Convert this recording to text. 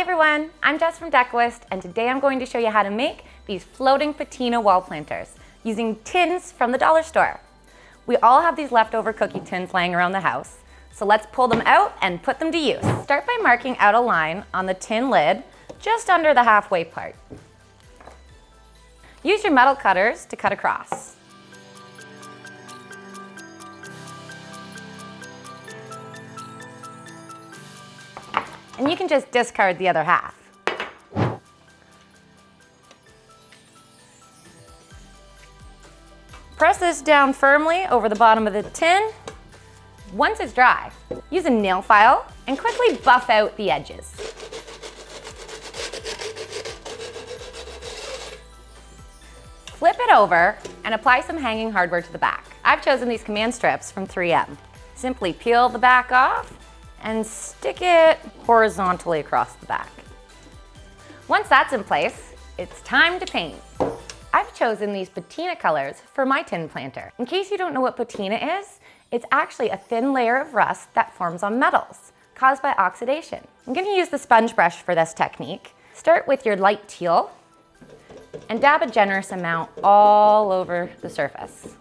everyone, I'm Jess from Decoist, and today I'm going to show you how to make these floating patina wall planters using tins from the dollar store. We all have these leftover cookie tins laying around the house, so let's pull them out and put them to use. Start by marking out a line on the tin lid just under the halfway part. Use your metal cutters to cut across. And you can just discard the other half. Press this down firmly over the bottom of the tin. Once it's dry, use a nail file and quickly buff out the edges. Flip it over and apply some hanging hardware to the back. I've chosen these command strips from 3M. Simply peel the back off and stick it horizontally across the back. Once that's in place, it's time to paint. I've chosen these patina colors for my tin planter. In case you don't know what patina is, it's actually a thin layer of rust that forms on metals, caused by oxidation. I'm going to use the sponge brush for this technique. Start with your light teal and dab a generous amount all over the surface.